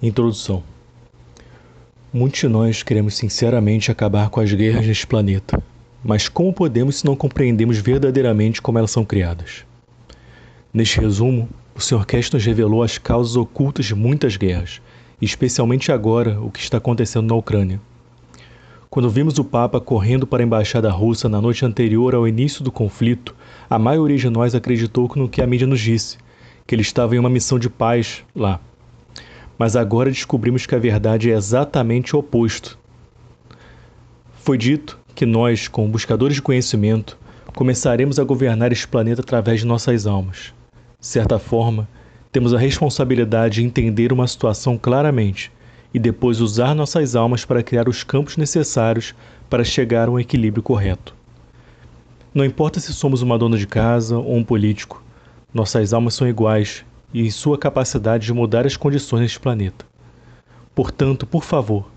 Introdução. Muitos de nós queremos sinceramente acabar com as guerras neste planeta, mas como podemos se não compreendemos verdadeiramente como elas são criadas? Neste resumo, o Sr. Cash nos revelou as causas ocultas de muitas guerras, e especialmente agora o que está acontecendo na Ucrânia. Quando vimos o Papa correndo para a embaixada russa na noite anterior ao início do conflito, a maioria de nós acreditou no que a mídia nos disse, que ele estava em uma missão de paz lá. Mas agora descobrimos que a verdade é exatamente o oposto. Foi dito que nós, como buscadores de conhecimento, começaremos a governar este planeta através de nossas almas. De certa forma, temos a responsabilidade de entender uma situação claramente e depois usar nossas almas para criar os campos necessários para chegar a um equilíbrio correto. Não importa se somos uma dona de casa ou um político, nossas almas são iguais e em sua capacidade de mudar as condições deste planeta. Portanto, por favor,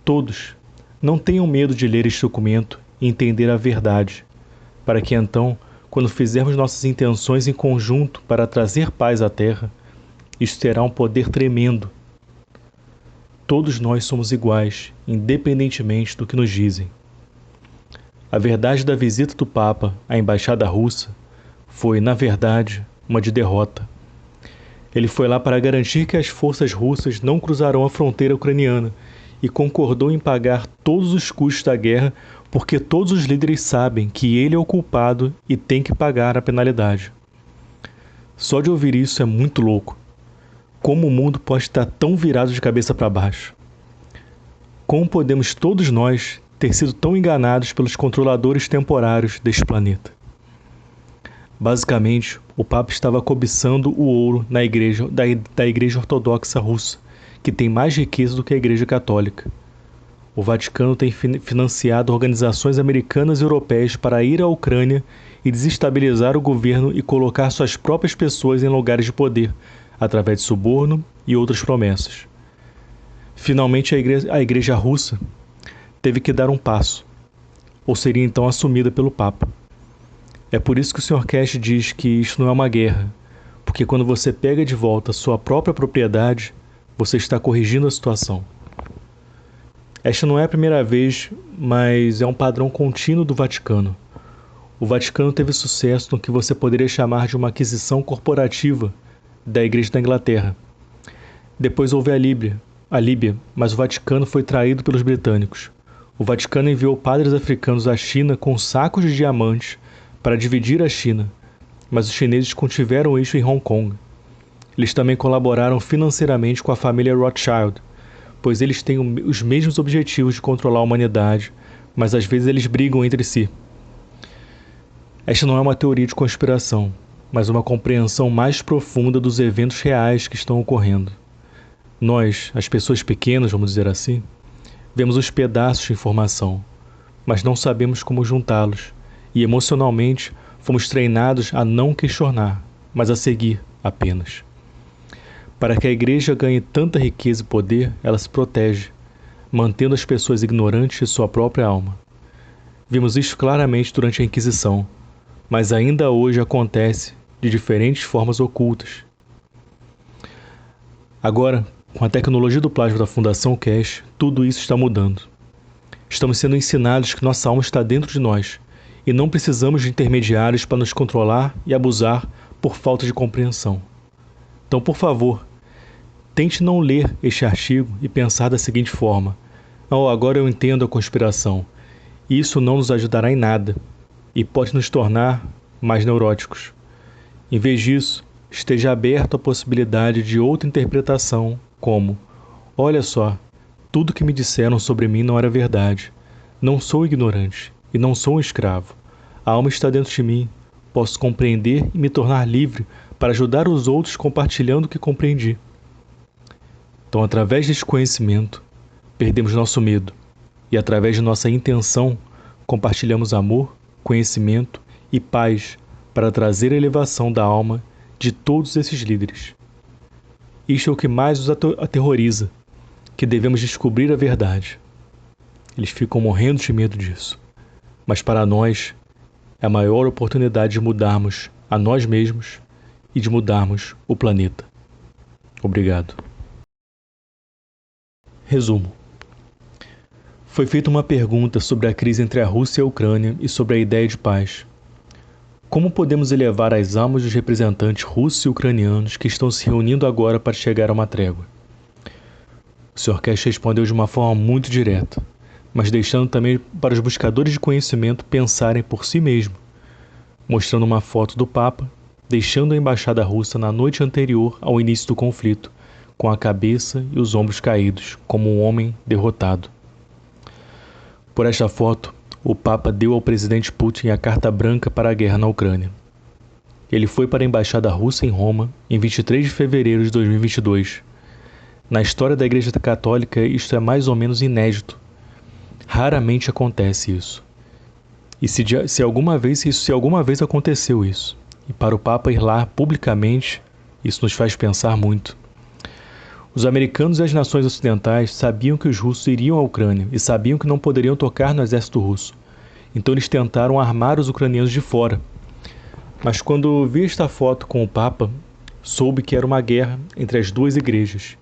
todos, não tenham medo de ler este documento e entender a verdade, para que então, quando fizermos nossas intenções em conjunto para trazer paz à Terra, isso terá um poder tremendo. Todos nós somos iguais, independentemente do que nos dizem. A verdade da visita do Papa à embaixada russa foi, na verdade, uma de derrota. Ele foi lá para garantir que as forças russas não cruzarão a fronteira ucraniana e concordou em pagar todos os custos da guerra porque todos os líderes sabem que ele é o culpado e tem que pagar a penalidade. Só de ouvir isso é muito louco. Como o mundo pode estar tão virado de cabeça para baixo? Como podemos todos nós ter sido tão enganados pelos controladores temporários deste planeta? Basicamente, o Papa estava cobiçando o ouro da igreja ortodoxa russa, que tem mais riqueza do que a Igreja Católica. O Vaticano tem financiado organizações americanas e europeias para ir à Ucrânia e desestabilizar o governo e colocar suas próprias pessoas em lugares de poder, através de suborno e outras promessas. Finalmente, a igreja russa teve que dar um passo, ou seria então assumida pelo Papa. É por isso que o Sr. Cash diz que isto não é uma guerra, porque quando você pega de volta sua própria propriedade, você está corrigindo a situação. Esta não é a primeira vez, mas é um padrão contínuo do Vaticano. O Vaticano teve sucesso no que você poderia chamar de uma aquisição corporativa da Igreja da Inglaterra. Depois houve a Líbia, mas o Vaticano foi traído pelos britânicos. O Vaticano enviou padres africanos à China com sacos de diamantes para dividir a China, mas os chineses contiveram isso em Hong Kong. Eles também colaboraram financeiramente com a família Rothschild, pois eles têm os mesmos objetivos de controlar a humanidade, mas às vezes eles brigam entre si. Esta não é uma teoria de conspiração, mas uma compreensão mais profunda dos eventos reais que estão ocorrendo. Nós, as pessoas pequenas, vamos dizer assim, vemos os pedaços de informação, mas não sabemos como juntá-los, e emocionalmente fomos treinados a não questionar, mas a seguir apenas. Para que a igreja ganhe tanta riqueza e poder, ela se protege, mantendo as pessoas ignorantes de sua própria alma. Vimos isso claramente durante a Inquisição, mas ainda hoje acontece de diferentes formas ocultas. Agora, com a tecnologia do plasma da Fundação Cash, tudo isso está mudando. Estamos sendo ensinados que nossa alma está dentro de nós, e não precisamos de intermediários para nos controlar e abusar por falta de compreensão. Então, por favor, tente não ler este artigo e pensar da seguinte forma: "Oh, agora eu entendo a conspiração." Isso não nos ajudará em nada e pode nos tornar mais neuróticos. Em vez disso, esteja aberto à possibilidade de outra interpretação, como: "Olha só, tudo que me disseram sobre mim não era verdade. Não sou ignorante e não sou um escravo. A alma está dentro de mim. Posso compreender e me tornar livre para ajudar os outros compartilhando o que compreendi." Então, através deste conhecimento, perdemos nosso medo e, através de nossa intenção, compartilhamos amor, conhecimento e paz para trazer a elevação da alma de todos esses líderes. Isto é o que mais os aterroriza, que devemos descobrir a verdade. Eles ficam morrendo de medo disso. Mas para nós, é a maior oportunidade de mudarmos a nós mesmos e de mudarmos o planeta. Obrigado. Resumo. Foi feita uma pergunta sobre a crise entre a Rússia e a Ucrânia e sobre a ideia de paz. Como podemos elevar as almas dos representantes russos e ucranianos que estão se reunindo agora para chegar a uma trégua? O Sr. Cash respondeu de uma forma muito direta, mas deixando também para os buscadores de conhecimento pensarem por si mesmos, mostrando uma foto do Papa, deixando a embaixada russa na noite anterior ao início do conflito, com a cabeça e os ombros caídos, como um homem derrotado. Por esta foto, o Papa deu ao presidente Putin a carta branca para a guerra na Ucrânia. Ele foi para a embaixada russa em Roma em 23 de fevereiro de 2022. Na história da Igreja Católica, isto é mais ou menos inédito. Raramente acontece isso. E se alguma vez aconteceu isso, e para o Papa ir lá publicamente, isso nos faz pensar muito. Os americanos e as nações ocidentais sabiam que os russos iriam à Ucrânia e sabiam que não poderiam tocar no exército russo. Então eles tentaram armar os ucranianos de fora. Mas quando vi esta foto com o Papa, soube que era uma guerra entre as duas igrejas.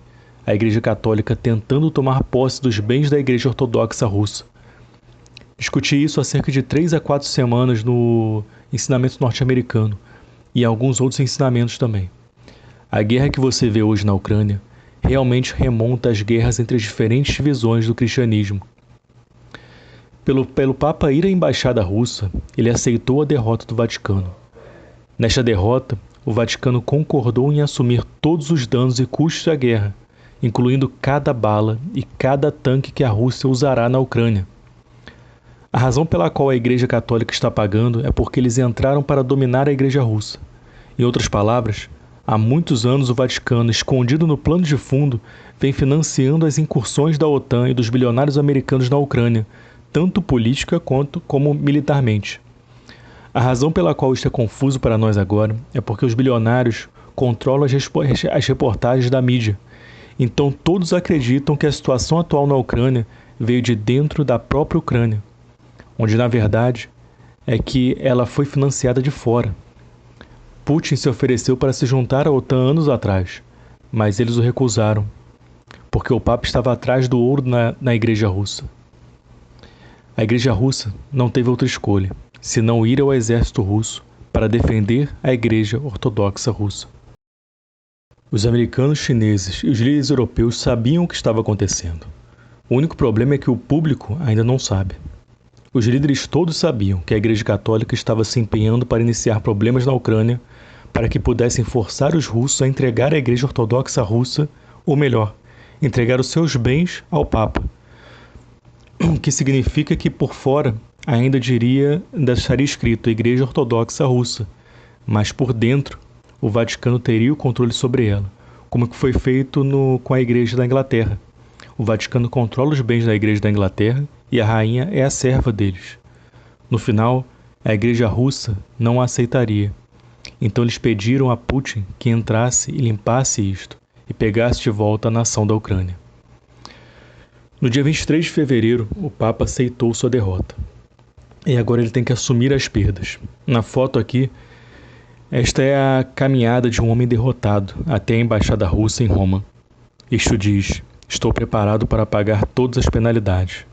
A Igreja Católica tentando tomar posse dos bens da Igreja Ortodoxa Russa. Discuti isso há cerca de 3 a 4 semanas no ensinamento norte-americano e em alguns outros ensinamentos também. A guerra que você vê hoje na Ucrânia realmente remonta às guerras entre as diferentes visões do cristianismo. Pelo Papa ir à embaixada russa, ele aceitou a derrota do Vaticano. Nesta derrota, o Vaticano concordou em assumir todos os danos e custos da guerra, incluindo cada bala e cada tanque que a Rússia usará na Ucrânia. A razão pela qual a Igreja Católica está pagando é porque eles entraram para dominar a Igreja Russa. Em outras palavras, há muitos anos o Vaticano, escondido no plano de fundo, vem financiando as incursões da OTAN e dos bilionários americanos na Ucrânia, tanto política como militarmente. A razão pela qual isto é confuso para nós agora é porque os bilionários controlam as reportagens da mídia. Então todos acreditam que a situação atual na Ucrânia veio de dentro da própria Ucrânia, onde na verdade é que ela foi financiada de fora. Putin se ofereceu para se juntar à OTAN anos atrás, mas eles o recusaram, porque o Papa estava atrás do ouro na Igreja Russa. A Igreja Russa não teve outra escolha, senão ir ao exército russo para defender a Igreja Ortodoxa Russa. Os americanos, chineses e os líderes europeus sabiam o que estava acontecendo. O único problema é que o público ainda não sabe. Os líderes todos sabiam que a Igreja Católica estava se empenhando para iniciar problemas na Ucrânia para que pudessem forçar os russos a entregar a Igreja Ortodoxa Russa, ou melhor, entregar os seus bens ao Papa. O que significa que por fora ainda estaria escrito Igreja Ortodoxa Russa, mas por dentro o Vaticano teria o controle sobre ela, como que foi feito com a Igreja da Inglaterra. O Vaticano controla os bens da Igreja da Inglaterra e a rainha é a serva deles. No final, a Igreja Russa não a aceitaria. Então eles pediram a Putin que entrasse e limpasse isto e pegasse de volta a nação da Ucrânia. No dia 23 de fevereiro, o Papa aceitou sua derrota. E agora ele tem que assumir as perdas. Na foto aqui, esta é a caminhada de um homem derrotado até a embaixada russa em Roma. Isto diz: estou preparado para pagar todas as penalidades.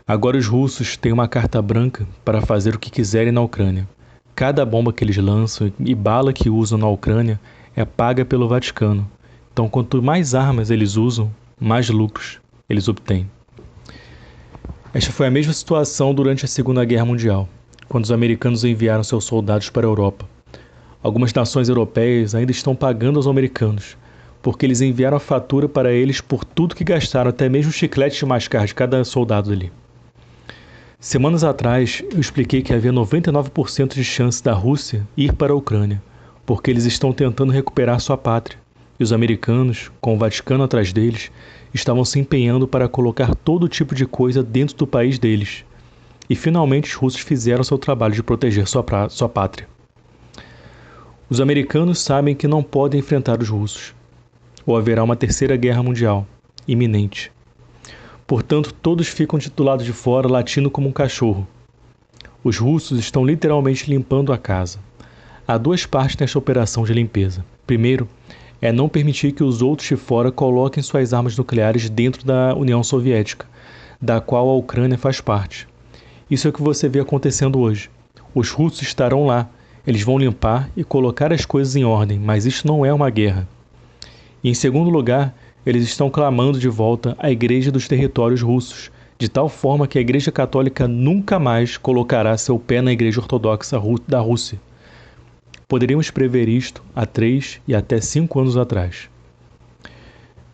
Agora os russos têm uma carta branca para fazer o que quiserem na Ucrânia. Cada bomba que eles lançam e bala que usam na Ucrânia é paga pelo Vaticano. Então, quanto mais armas eles usam, mais lucros eles obtêm. Esta foi a mesma situação durante a Segunda Guerra Mundial, quando os americanos enviaram seus soldados para a Europa. Algumas nações europeias ainda estão pagando aos americanos, porque eles enviaram a fatura para eles por tudo que gastaram, até mesmo o chiclete de mascar de cada soldado ali. Semanas atrás, eu expliquei que havia 99% de chance da Rússia ir para a Ucrânia, porque eles estão tentando recuperar sua pátria, e os americanos, com o Vaticano atrás deles, estavam se empenhando para colocar todo tipo de coisa dentro do país deles. E finalmente os russos fizeram seu trabalho de proteger sua pátria. Os americanos sabem que não podem enfrentar os russos, ou haverá uma terceira guerra mundial, iminente. Portanto, todos ficam do lado de fora latindo como um cachorro. Os russos estão literalmente limpando a casa. Há duas partes nesta operação de limpeza. Primeiro, é não permitir que os outros de fora coloquem suas armas nucleares dentro da União Soviética, da qual a Ucrânia faz parte. Isso é o que você vê acontecendo hoje. Os russos estarão lá, eles vão limpar e colocar as coisas em ordem, mas isso não é uma guerra. E em segundo lugar, eles estão clamando de volta a Igreja dos territórios russos, de tal forma que a Igreja Católica nunca mais colocará seu pé na Igreja Ortodoxa da Rússia. Poderíamos prever isto há 3 e até 5 anos atrás.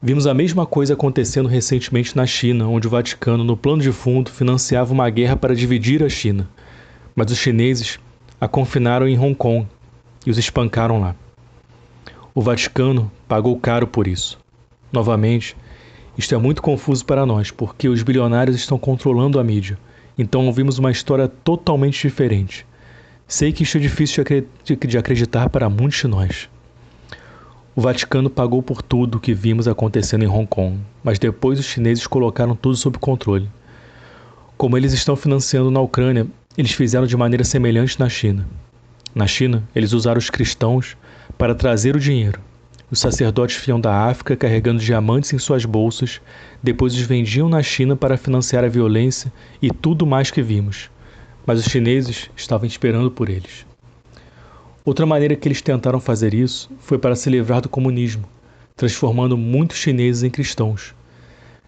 Vimos a mesma coisa acontecendo recentemente na China, onde o Vaticano, no plano de fundo, financiava uma guerra para dividir a China. Mas os chineses a confinaram em Hong Kong e os espancaram lá. O Vaticano pagou caro por isso. Novamente, isto é muito confuso para nós, porque os bilionários estão controlando a mídia. Então ouvimos uma história totalmente diferente. Sei que isto é difícil de acreditar para muitos de nós. O Vaticano pagou por tudo o que vimos acontecendo em Hong Kong, mas depois os chineses colocaram tudo sob controle. Como eles estão financiando na Ucrânia, eles fizeram de maneira semelhante na China. Na China, eles usaram os cristãos para trazer o dinheiro. Os sacerdotes vinham da África carregando diamantes em suas bolsas, depois os vendiam na China para financiar a violência e tudo mais que vimos. Mas os chineses estavam esperando por eles. Outra maneira que eles tentaram fazer isso foi para se livrar do comunismo, transformando muitos chineses em cristãos.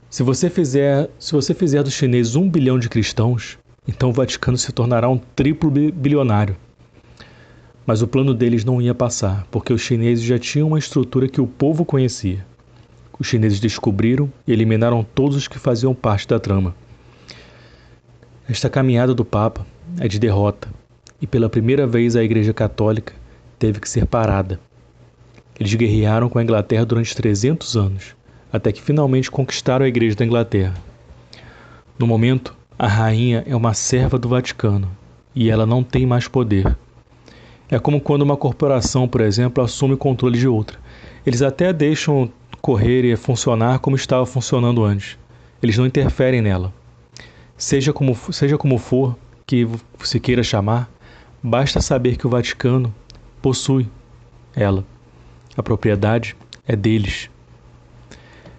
Se você fizer dos chineses 1 bilhão de cristãos, então o Vaticano se tornará um triplo bilionário. Mas o plano deles não ia passar, porque os chineses já tinham uma estrutura que o povo conhecia. Os chineses descobriram e eliminaram todos os que faziam parte da trama. Esta caminhada do Papa é de derrota, e pela primeira vez a Igreja Católica teve que ser parada. Eles guerrearam com a Inglaterra durante 300 anos, até que finalmente conquistaram a Igreja da Inglaterra. No momento, a rainha é uma serva do Vaticano, e ela não tem mais poder. É como quando uma corporação, por exemplo, assume o controle de outra. Eles até deixam correr e funcionar como estava funcionando antes. Eles não interferem nela. Seja como for que se queira chamar, basta saber que o Vaticano possui ela. A propriedade é deles.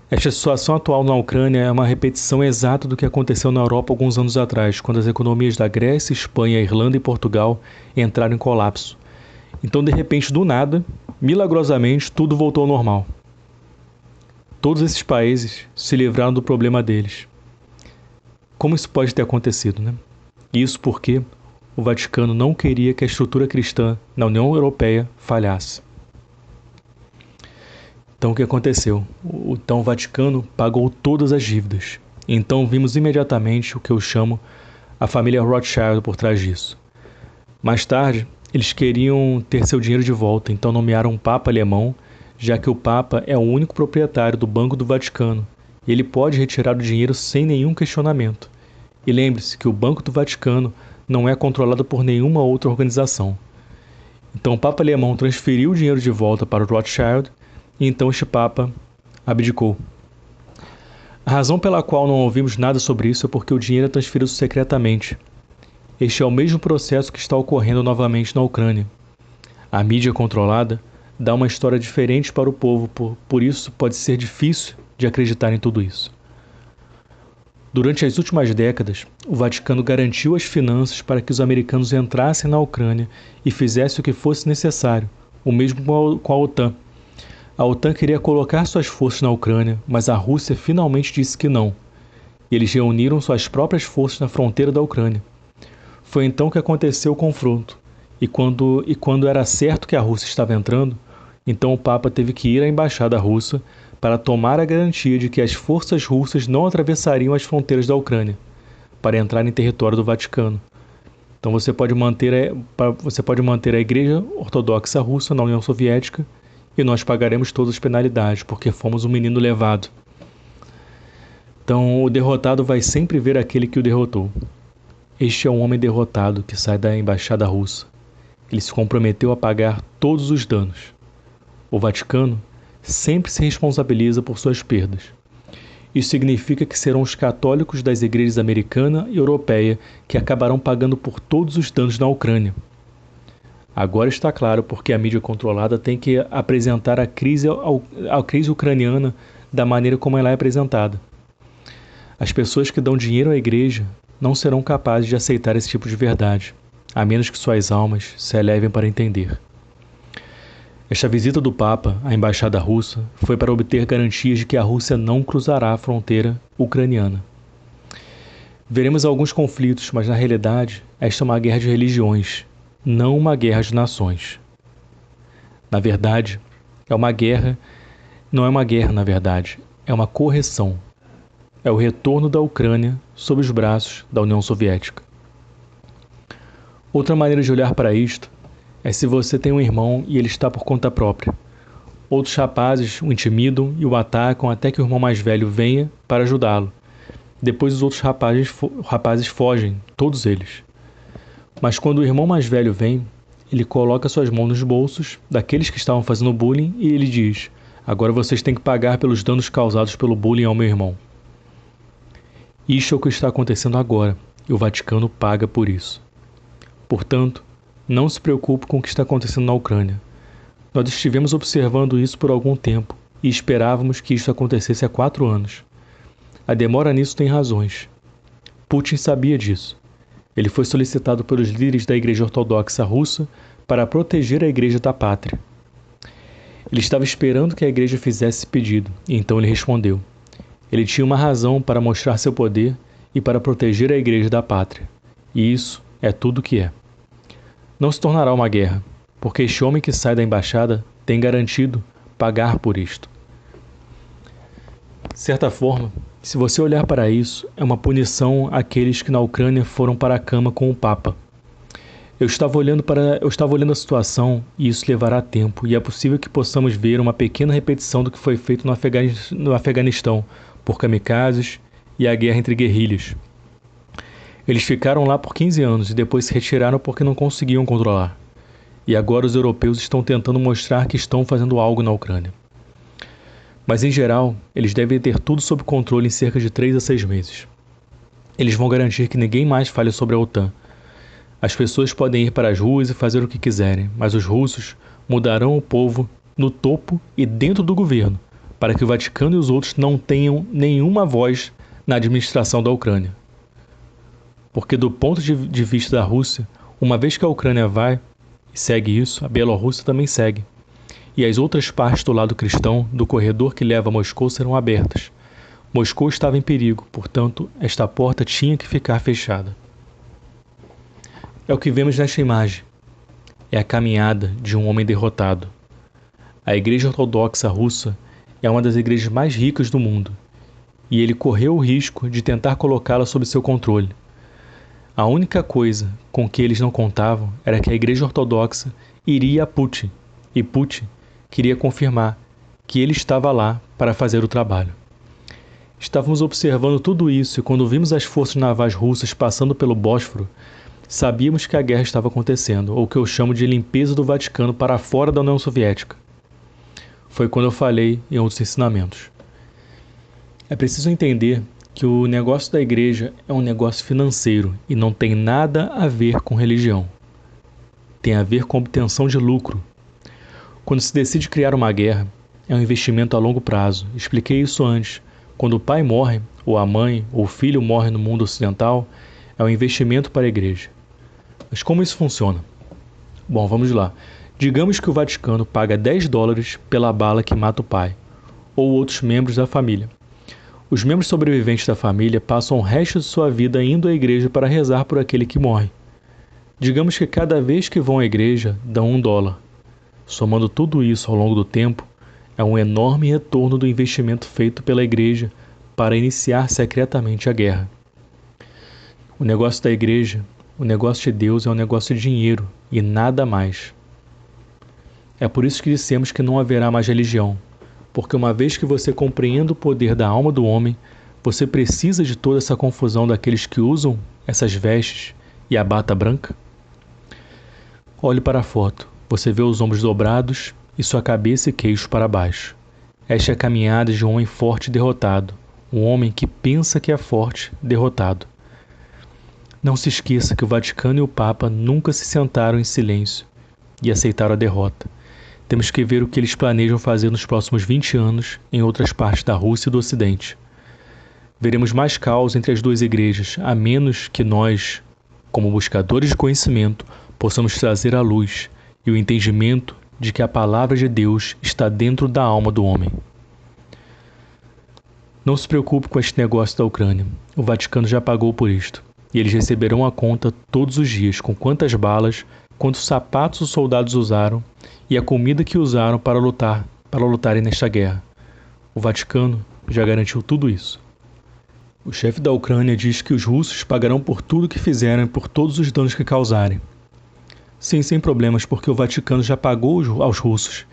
Esta situação atual na Ucrânia é uma repetição exata do que aconteceu na Europa alguns anos atrás, quando as economias da Grécia, Espanha, Irlanda e Portugal entraram em colapso. Então, de repente, do nada, milagrosamente, tudo voltou ao normal. Todos esses países se livraram do problema deles. Como isso pode ter acontecido, né? Isso porque o Vaticano não queria que a estrutura cristã na União Europeia falhasse. Então, o que aconteceu? Então, o Vaticano pagou todas as dívidas. Então, vimos imediatamente o que eu chamo a família Rothschild por trás disso. Mais tarde, eles queriam ter seu dinheiro de volta, então nomearam um Papa alemão, já que o Papa é o único proprietário do Banco do Vaticano. E ele pode retirar o dinheiro sem nenhum questionamento. E lembre-se que o Banco do Vaticano não é controlado por nenhuma outra organização. Então o Papa alemão transferiu o dinheiro de volta para o Rothschild, e então este Papa abdicou. A razão pela qual não ouvimos nada sobre isso é porque o dinheiro é transferido secretamente. Este é o mesmo processo que está ocorrendo novamente na Ucrânia. A mídia controlada dá uma história diferente para o povo, por isso pode ser difícil de acreditar em tudo isso. Durante as últimas décadas, o Vaticano garantiu as finanças para que os americanos entrassem na Ucrânia e fizessem o que fosse necessário, o mesmo com a OTAN. A OTAN queria colocar suas forças na Ucrânia, mas a Rússia finalmente disse que não. E eles reuniram suas próprias forças na fronteira da Ucrânia. Foi então que aconteceu o confronto, e quando era certo que a Rússia estava entrando, então o Papa teve que ir à embaixada russa para tomar a garantia de que as forças russas não atravessariam as fronteiras da Ucrânia para entrar em território do Vaticano. Então você pode manter a Igreja Ortodoxa Russa na União Soviética e nós pagaremos todas as penalidades, porque fomos um menino levado. Então o derrotado vai sempre ver aquele que o derrotou. Este é um homem derrotado que sai da embaixada russa. Ele se comprometeu a pagar todos os danos. O Vaticano sempre se responsabiliza por suas perdas. Isso significa que serão os católicos das igrejas americana e europeia que acabarão pagando por todos os danos na Ucrânia. Agora está claro porque a mídia controlada tem que apresentar a crise ucraniana da maneira como ela é apresentada. As pessoas que dão dinheiro à igreja não serão capazes de aceitar esse tipo de verdade, a menos que suas almas se elevem para entender. Esta visita do Papa à embaixada russa foi para obter garantias de que a Rússia não cruzará a fronteira ucraniana. Veremos alguns conflitos, mas na realidade, esta é uma guerra de religiões, não uma guerra de nações. Na verdade, não é uma guerra, na verdade, é uma correção. É o retorno da Ucrânia sob os braços da União Soviética. Outra maneira de olhar para isto é se você tem um irmão e ele está por conta própria. Outros rapazes o intimidam e o atacam até que o irmão mais velho venha para ajudá-lo. Depois os outros rapazes fogem, todos eles. Mas quando o irmão mais velho vem, ele coloca suas mãos nos bolsos daqueles que estavam fazendo bullying e ele diz: agora vocês têm que pagar pelos danos causados pelo bullying ao meu irmão. Isto é o que está acontecendo agora, e o Vaticano paga por isso. Portanto, não se preocupe com o que está acontecendo na Ucrânia. Nós estivemos observando isso por algum tempo e esperávamos que isso acontecesse há 4 anos. A demora nisso tem razões. Putin sabia disso. Ele foi solicitado pelos líderes da Igreja Ortodoxa Russa para proteger a Igreja da Pátria. Ele estava esperando que a Igreja fizesse esse pedido, e então ele respondeu. Ele tinha uma razão para mostrar seu poder e para proteger a Igreja da Pátria. E isso é tudo o que é. Não se tornará uma guerra, porque este homem que sai da embaixada tem garantido pagar por isto. De certa forma, se você olhar para isso, é uma punição àqueles que na Ucrânia foram para a cama com o Papa. Eu estava olhando a situação e isso levará tempo, e é possível que possamos ver uma pequena repetição do que foi feito no Afeganistão, por kamikazes e a guerra entre guerrilhas. Eles ficaram lá por 15 anos e depois se retiraram porque não conseguiam controlar. E agora os europeus estão tentando mostrar que estão fazendo algo na Ucrânia. Mas em geral, eles devem ter tudo sob controle em cerca de 3 a 6 meses. Eles vão garantir que ninguém mais fale sobre a OTAN. As pessoas podem ir para as ruas e fazer o que quiserem, mas os russos mudarão o povo no topo e dentro do governo, para que o Vaticano e os outros não tenham nenhuma voz na administração da Ucrânia. Porque do ponto de vista da Rússia, uma vez que a Ucrânia vai e segue isso, a Bielorrússia também segue. E as outras partes do lado cristão do corredor que leva a Moscou serão abertas. Moscou estava em perigo, portanto, esta porta tinha que ficar fechada. É o que vemos nesta imagem. É a caminhada de um homem derrotado. A Igreja Ortodoxa Russa é uma das igrejas mais ricas do mundo, e ele correu o risco de tentar colocá-la sob seu controle. A única coisa com que eles não contavam era que a Igreja Ortodoxa iria a Putin, e Putin queria confirmar que ele estava lá para fazer o trabalho. Estávamos observando tudo isso e quando vimos as forças navais russas passando pelo Bósforo, sabíamos que a guerra estava acontecendo, ou o que eu chamo de limpeza do Vaticano para fora da União Soviética. Foi quando eu falei em outros ensinamentos. É preciso entender que o negócio da igreja é um negócio financeiro e não tem nada a ver com religião. Tem a ver com obtenção de lucro. Quando se decide criar uma guerra, é um investimento a longo prazo. Expliquei isso antes. Quando o pai morre, ou a mãe, ou o filho morre no mundo ocidental, é um investimento para a igreja. Mas como isso funciona? Bom, vamos lá. Digamos que o Vaticano paga $10 pela bala que mata o pai, ou outros membros da família. Os membros sobreviventes da família passam o resto de sua vida indo à igreja para rezar por aquele que morre. Digamos que cada vez que vão à igreja, dão $1. Somando tudo isso ao longo do tempo, é um enorme retorno do investimento feito pela igreja para iniciar secretamente a guerra. O negócio da igreja, o negócio de Deus é um negócio de dinheiro e nada mais. É por isso que dissemos que não haverá mais religião, porque uma vez que você compreenda o poder da alma do homem, você precisa de toda essa confusão daqueles que usam essas vestes e a bata branca? Olhe para a foto, você vê os ombros dobrados e sua cabeça e queixo para baixo. Esta é a caminhada de um homem forte e derrotado, um homem que pensa que é forte, derrotado. Não se esqueça que o Vaticano e o Papa nunca se sentaram em silêncio e aceitaram a derrota. Temos que ver o que eles planejam fazer nos próximos 20 anos em outras partes da Rússia e do Ocidente. Veremos mais caos entre as duas igrejas, a menos que nós, como buscadores de conhecimento, possamos trazer a luz e o entendimento de que a palavra de Deus está dentro da alma do homem. Não se preocupe com este negócio da Ucrânia. O Vaticano já pagou por isto. E eles receberão a conta todos os dias, com quantas balas, quantos sapatos os soldados usaram e a comida que usaram para lutarem nesta guerra. O Vaticano já garantiu tudo isso. O chefe da Ucrânia diz que os russos pagarão por tudo que fizeram e por todos os danos que causarem. Sim, sem problemas, porque o Vaticano já pagou aos russos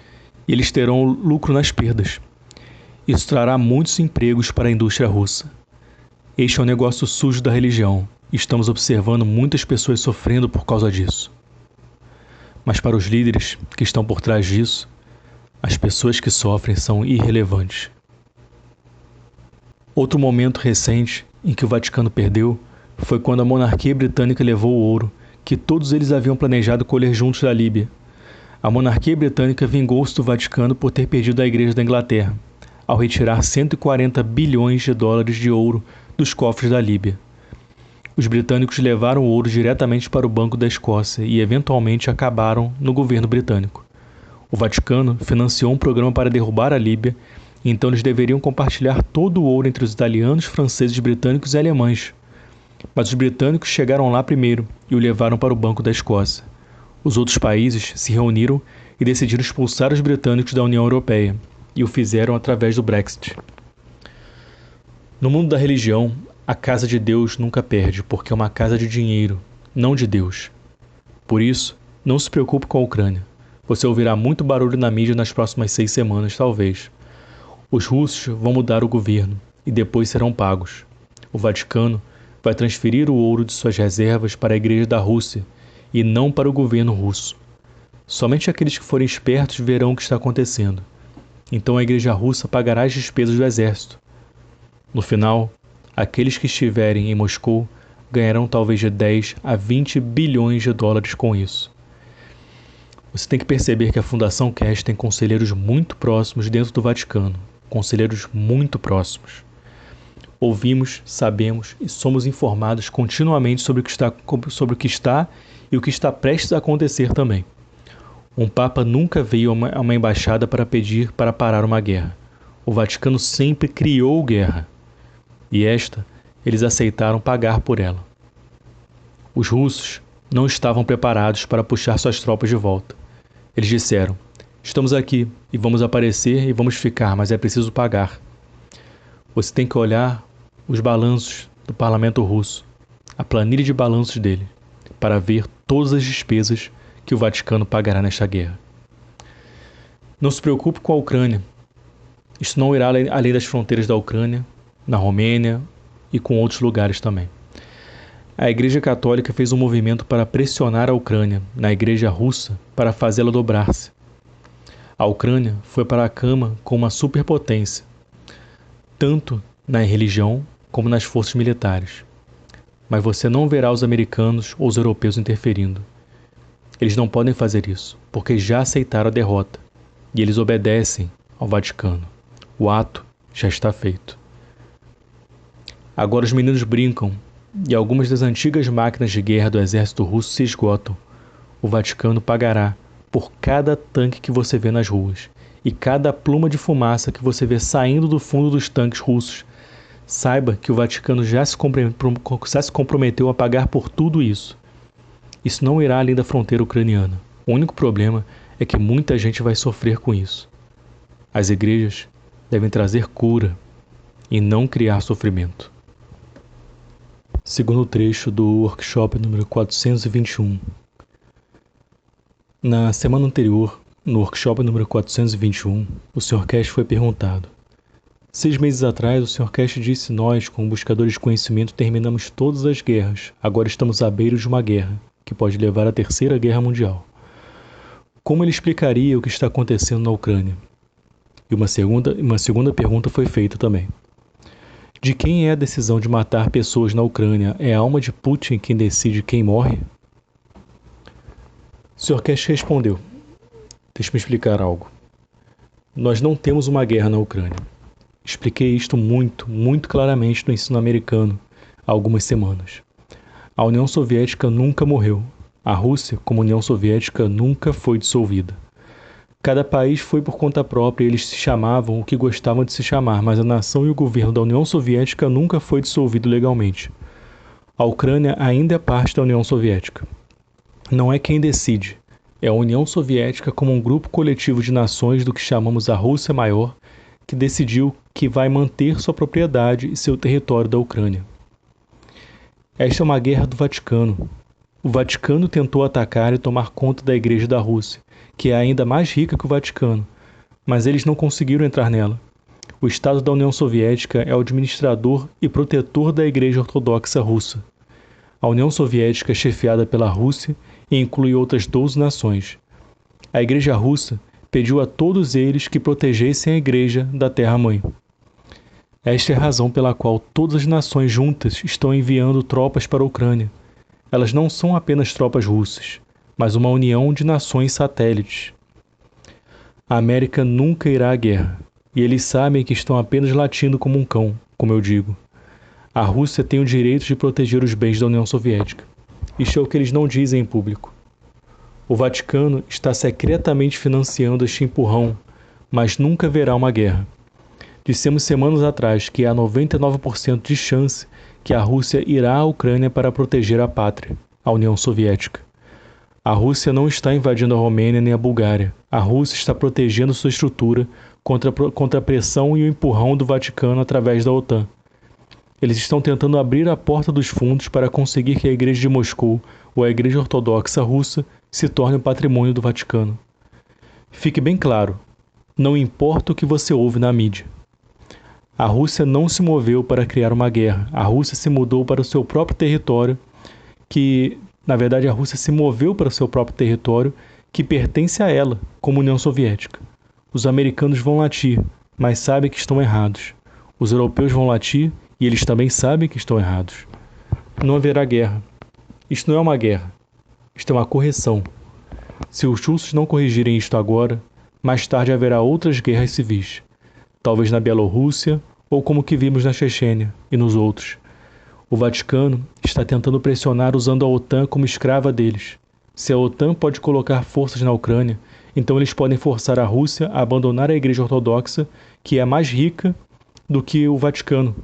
e eles terão lucro nas perdas. Isso trará muitos empregos para a indústria russa. Este é um negócio sujo da religião e estamos observando muitas pessoas sofrendo por causa disso. Mas para os líderes que estão por trás disso, as pessoas que sofrem são irrelevantes. Outro momento recente em que o Vaticano perdeu foi quando a monarquia britânica levou o ouro que todos eles haviam planejado colher juntos da Líbia. A monarquia britânica vingou-se do Vaticano por ter perdido a Igreja da Inglaterra, ao retirar 140 bilhões de dólares de ouro dos cofres da Líbia. Os britânicos levaram o ouro diretamente para o Banco da Escócia e eventualmente acabaram no governo britânico. O Vaticano financiou um programa para derrubar a Líbia, e então eles deveriam compartilhar todo o ouro entre os italianos, franceses, britânicos e alemães. Mas os britânicos chegaram lá primeiro e o levaram para o Banco da Escócia. Os outros países se reuniram e decidiram expulsar os britânicos da União Europeia, e o fizeram através do Brexit. No mundo da religião, a casa de Deus nunca perde, porque é uma casa de dinheiro, não de Deus. Por isso, não se preocupe com a Ucrânia. Você ouvirá muito barulho na mídia nas próximas 6 semanas, talvez. Os russos vão mudar o governo e depois serão pagos. O Vaticano vai transferir o ouro de suas reservas para a Igreja da Rússia e não para o governo russo. Somente aqueles que forem espertos verão o que está acontecendo. Então a Igreja Russa pagará as despesas do exército. No final, aqueles que estiverem em Moscou ganharão talvez de 10 a 20 bilhões de dólares com isso. Você tem que perceber que a Fundação Cash tem conselheiros muito próximos dentro do Vaticano, conselheiros muito próximos. Ouvimos, sabemos e somos informados continuamente sobre o que está e o que está prestes a acontecer também. Um Papa nunca veio a uma embaixada para pedir para parar uma guerra. O Vaticano sempre criou guerra. E eles aceitaram pagar por ela. Os russos não estavam preparados para puxar suas tropas de volta. Eles disseram: estamos aqui e vamos aparecer e vamos ficar, mas é preciso pagar. Você tem que olhar os balanços do parlamento russo, a planilha de balanços dele, para ver todas as despesas que o Vaticano pagará nesta guerra. Não se preocupe com a Ucrânia. Isso não irá além das fronteiras da Ucrânia, na Romênia e com outros lugares também. A Igreja Católica fez um movimento para pressionar a Ucrânia na Igreja Russa para fazê-la dobrar-se. A Ucrânia foi para a cama com uma superpotência, tanto na religião como nas forças militares. Mas você não verá os americanos ou os europeus interferindo. Eles não podem fazer isso, porque já aceitaram a derrota, e eles obedecem ao Vaticano. O ato já está feito. Agora os meninos brincam, e algumas das antigas máquinas de guerra do exército russo se esgotam. O Vaticano pagará por cada tanque que você vê nas ruas, e cada pluma de fumaça que você vê saindo do fundo dos tanques russos. Saiba que o Vaticano já se comprometeu a pagar por tudo isso. Isso não irá além da fronteira ucraniana. O único problema é que muita gente vai sofrer com isso. As igrejas devem trazer cura e não criar sofrimento. Segundo trecho do workshop número 421. Na semana anterior, no workshop número 421, o Sr. Cash foi perguntado: 6 meses atrás, o Sr. Cash disse: nós, como buscadores de conhecimento, terminamos todas as guerras. Agora estamos à beira de uma guerra, que pode levar à Terceira Guerra Mundial. Como ele explicaria o que está acontecendo na Ucrânia? E uma segunda pergunta foi feita também. De quem é a decisão de matar pessoas na Ucrânia? É a alma de Putin quem decide quem morre? Sr. Cash respondeu: deixe-me explicar algo. Nós não temos uma guerra na Ucrânia. Expliquei isto muito claramente no ensino americano há algumas semanas. A União Soviética nunca morreu. A Rússia, como União Soviética, nunca foi dissolvida. Cada país foi por conta própria e eles se chamavam o que gostavam de se chamar, mas a nação e o governo da União Soviética nunca foi dissolvido legalmente. A Ucrânia ainda é parte da União Soviética. Não é quem decide, é a União Soviética como um grupo coletivo de nações do que chamamos a Rússia Maior, que decidiu que vai manter sua propriedade e seu território da Ucrânia. Esta é uma guerra do Vaticano. O Vaticano tentou atacar e tomar conta da Igreja da Rússia, que é ainda mais rica que o Vaticano, mas eles não conseguiram entrar nela. O Estado da União Soviética é o administrador e protetor da Igreja Ortodoxa Russa. A União Soviética é chefiada pela Rússia e inclui outras 12 nações. A Igreja Russa pediu a todos eles que protegessem a Igreja da Terra-mãe. Esta é a razão pela qual todas as nações juntas estão enviando tropas para a Ucrânia. Elas não são apenas tropas russas, mas uma união de nações satélites. A América nunca irá à guerra, e eles sabem que estão apenas latindo como um cão, como eu digo. A Rússia tem o direito de proteger os bens da União Soviética. Isto é o que eles não dizem em público. O Vaticano está secretamente financiando este empurrão, mas nunca haverá uma guerra. Dissemos semanas atrás que há 99% de chance que a Rússia irá à Ucrânia para proteger a pátria, a União Soviética. A Rússia não está invadindo a Romênia nem a Bulgária. A Rússia está protegendo sua estrutura contra a pressão e o empurrão do Vaticano através da OTAN. Eles estão tentando abrir a porta dos fundos para conseguir que a Igreja de Moscou ou a Igreja Ortodoxa Russa se torne o patrimônio do Vaticano. Fique bem claro, não importa o que você ouve na mídia. A Rússia não se moveu para criar uma guerra. A Rússia se mudou para o seu próprio território, na verdade, a Rússia se moveu para o seu próprio território, que pertence a ela, como União Soviética. Os americanos vão latir, mas sabem que estão errados. Os europeus vão latir e eles também sabem que estão errados. Não haverá guerra. Isto não é uma guerra. Isto é uma correção. Se os russos não corrigirem isto agora, mais tarde haverá outras guerras civis. Talvez na Bielorrússia, ou como que vimos na Chechênia e nos outros. O Vaticano está tentando pressionar usando a OTAN como escrava deles. Se a OTAN pode colocar forças na Ucrânia, então eles podem forçar a Rússia a abandonar a Igreja Ortodoxa, que é mais rica do que o Vaticano.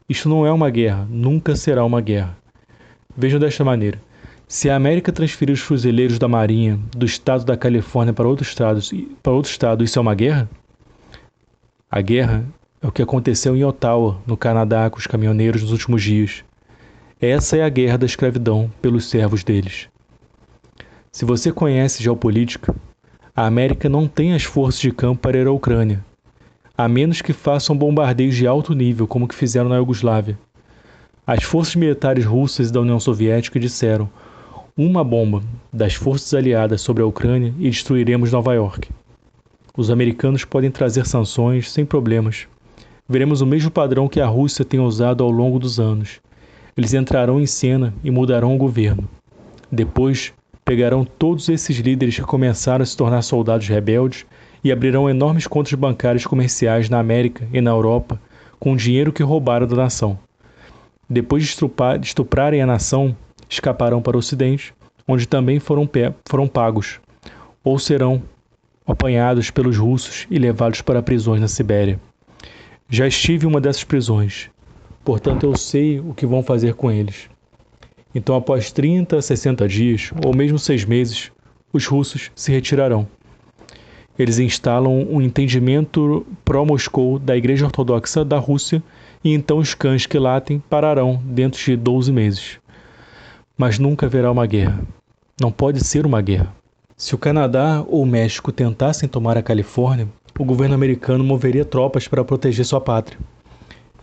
Isto não é uma guerra, nunca será uma guerra. Vejam desta maneira. Se a América transferir os fuzileiros da Marinha do estado da Califórnia para outro estado, isso é uma guerra? A guerra é o que aconteceu em Ottawa, no Canadá, com os caminhoneiros nos últimos dias. Essa é a guerra da escravidão pelos servos deles. Se você conhece geopolítica, a América não tem as forças de campo para ir à Ucrânia, a menos que façam bombardeios de alto nível, como que fizeram na Iugoslávia. As forças militares russas e da União Soviética disseram: uma bomba das forças aliadas sobre a Ucrânia e destruiremos Nova York. Os americanos podem trazer sanções sem problemas. Veremos o mesmo padrão que a Rússia tem usado ao longo dos anos. Eles entrarão em cena e mudarão o governo. Depois, pegarão todos esses líderes que começaram a se tornar soldados rebeldes e abrirão enormes contas bancárias comerciais na América e na Europa com o dinheiro que roubaram da nação. Depois de estuprarem a nação, escaparão para o Ocidente, onde também foram pagos, ou serão apanhados pelos russos e levados para prisões na Sibéria. Já estive em uma dessas prisões, portanto eu sei o que vão fazer com eles. Então, após 30, 60 dias, ou mesmo 6 meses, os russos se retirarão. Eles instalam um entendimento pró-Moscou da Igreja Ortodoxa da Rússia e então os cães que latem pararão dentro de 12 meses. Mas nunca haverá uma guerra. Não pode ser uma guerra. Se o Canadá ou o México tentassem tomar a Califórnia, o governo americano moveria tropas para proteger sua pátria.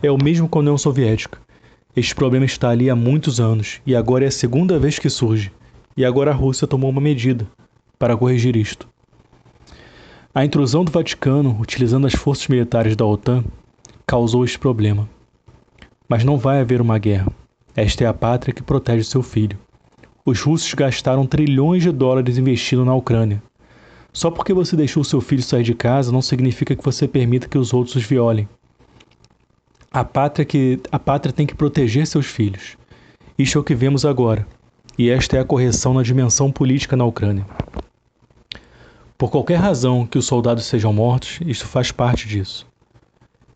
É o mesmo com a União Soviética. Este problema está ali há muitos anos e agora é a segunda vez que surge. E agora a Rússia tomou uma medida para corrigir isto. A intrusão do Vaticano, utilizando as forças militares da OTAN, causou este problema. Mas não vai haver uma guerra. Esta é a pátria que protege seu filho. Os russos gastaram trilhões de dólares investindo na Ucrânia. Só porque você deixou seu filho sair de casa não significa que você permita que os outros os violem. A pátria tem que proteger seus filhos. Isto é o que vemos agora. E esta é a correção na dimensão política na Ucrânia. Por qualquer razão que os soldados sejam mortos, isto faz parte disso.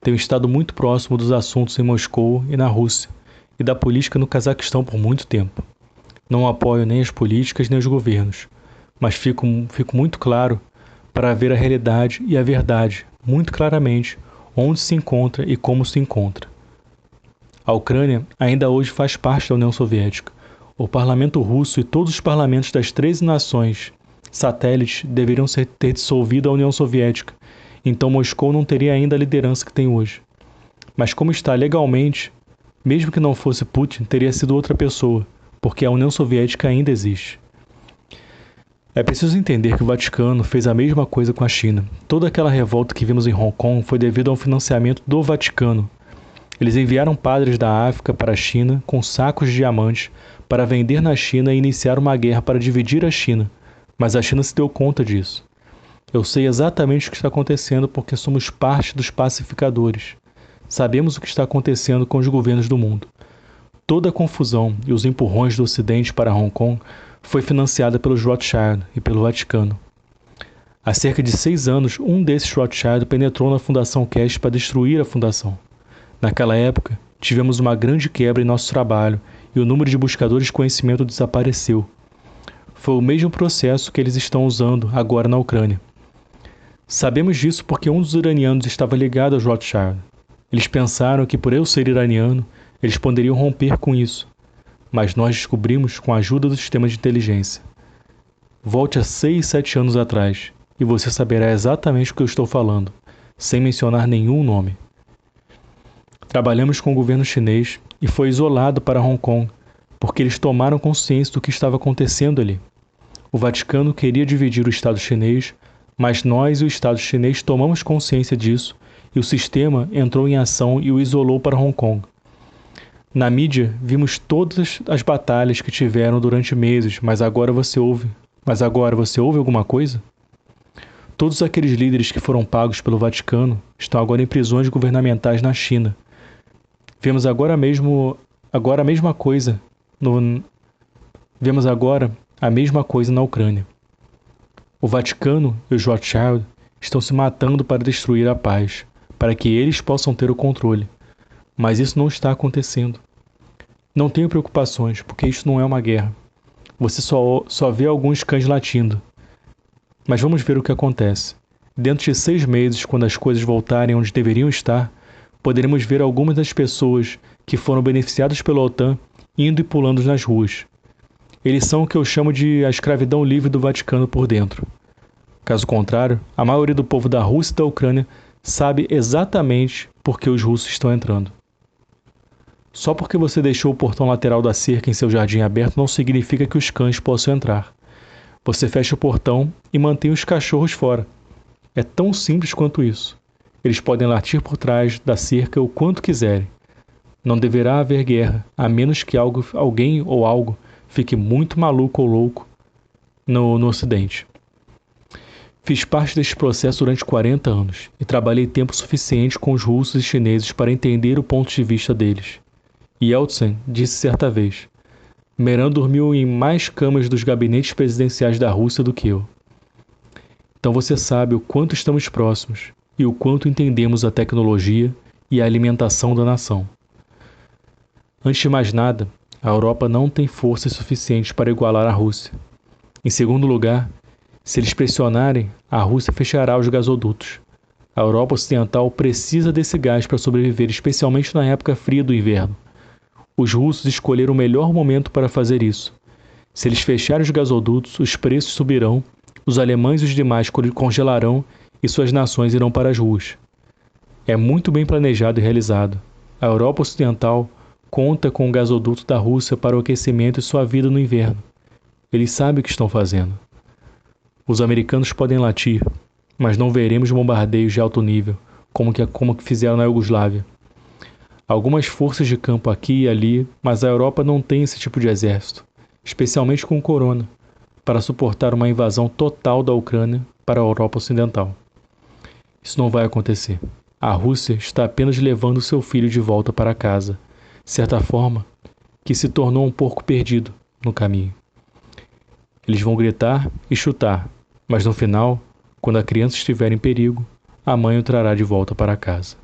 Tenho estado muito próximo dos assuntos em Moscou e na Rússia, e da política no Cazaquistão por muito tempo. Não apoio nem as políticas nem os governos, mas fico muito claro para ver a realidade e a verdade, muito claramente, onde se encontra e como se encontra. A Ucrânia ainda hoje faz parte da União Soviética. O parlamento russo e todos os parlamentos das 13 nações satélites deveriam ter dissolvido a União Soviética, então Moscou não teria ainda a liderança que tem hoje. Mas como está legalmente, mesmo que não fosse Putin, teria sido outra pessoa, porque a União Soviética ainda existe. É preciso entender que o Vaticano fez a mesma coisa com a China. Toda aquela revolta que vimos em Hong Kong foi devido ao financiamento do Vaticano. Eles enviaram padres da África para a China com sacos de diamantes para vender na China e iniciar uma guerra para dividir a China, mas a China se deu conta disso. Eu sei exatamente o que está acontecendo porque somos parte dos pacificadores. Sabemos o que está acontecendo com os governos do mundo. Toda a confusão e os empurrões do Ocidente para Hong Kong foi financiada pelos Rothschild e pelo Vaticano. Há cerca de 6 anos, um desses Rothschild penetrou na Fundação Cash para destruir a fundação. Naquela época, tivemos uma grande quebra em nosso trabalho e o número de buscadores de conhecimento desapareceu. Foi o mesmo processo que eles estão usando agora na Ucrânia. Sabemos disso porque um dos iranianos estava ligado aos Rothschild. Eles pensaram que por eu ser iraniano, eles poderiam romper com isso. Mas nós descobrimos com a ajuda do sistema de inteligência. Volte a 6, 7 anos atrás e você saberá exatamente o que eu estou falando, sem mencionar nenhum nome. Trabalhamos com o governo chinês e foi isolado para Hong Kong, porque eles tomaram consciência do que estava acontecendo ali. O Vaticano queria dividir o Estado chinês, mas nós e o Estado chinês tomamos consciência disso e o sistema entrou em ação e o isolou para Hong Kong. Na mídia, vimos todas as batalhas que tiveram durante meses, mas agora você ouve alguma coisa? Todos aqueles líderes que foram pagos pelo Vaticano estão agora em prisões governamentais na China. Vemos agora a mesma coisa na Ucrânia. O Vaticano e os Rothschild estão se matando para destruir a paz, para que eles possam ter o controle. Mas isso não está acontecendo. Não tenho preocupações, porque isso não é uma guerra. Você só vê alguns cães latindo. Mas vamos ver o que acontece. Dentro de 6 meses, quando as coisas voltarem onde deveriam estar, poderemos ver algumas das pessoas que foram beneficiadas pela OTAN indo e pulando nas ruas. Eles são o que eu chamo de a escravidão livre do Vaticano por dentro. Caso contrário, a maioria do povo da Rússia e da Ucrânia sabe exatamente por que os russos estão entrando. Só porque você deixou o portão lateral da cerca em seu jardim aberto não significa que os cães possam entrar. Você fecha o portão e mantém os cachorros fora. É tão simples quanto isso. Eles podem latir por trás da cerca o quanto quiserem. Não deverá haver guerra, a menos que alguém ou algo fique muito maluco ou louco no Ocidente. Fiz parte deste processo durante 40 anos e trabalhei tempo suficiente com os russos e chineses para entender o ponto de vista deles. Yeltsin disse certa vez: Meran dormiu em mais camas dos gabinetes presidenciais da Rússia do que eu. Então você sabe o quanto estamos próximos e o quanto entendemos a tecnologia e a alimentação da nação. Antes de mais nada, a Europa não tem força suficiente para igualar a Rússia. Em segundo lugar, se eles pressionarem, a Rússia fechará os gasodutos. A Europa Ocidental precisa desse gás para sobreviver, especialmente na época fria do inverno. Os russos escolheram o melhor momento para fazer isso. Se eles fecharem os gasodutos, os preços subirão, os alemães e os demais congelarão e suas nações irão para as ruas. É muito bem planejado e realizado. A Europa Ocidental conta com o gasoduto da Rússia para o aquecimento e sua vida no inverno. Eles sabem o que estão fazendo. Os americanos podem latir, mas não veremos bombardeios de alto nível, como que fizeram na Iugoslávia. Algumas forças de campo aqui e ali, mas a Europa não tem esse tipo de exército. especialmente com o corona, para suportar uma invasão total da Ucrânia para a Europa Ocidental. Isso não vai acontecer. A Rússia está apenas levando seu filho de volta para casa, de certa forma que se tornou um porco perdido no caminho. Eles vão gritar e chutar, mas no final, quando a criança estiver em perigo, a mãe o trará de volta para casa.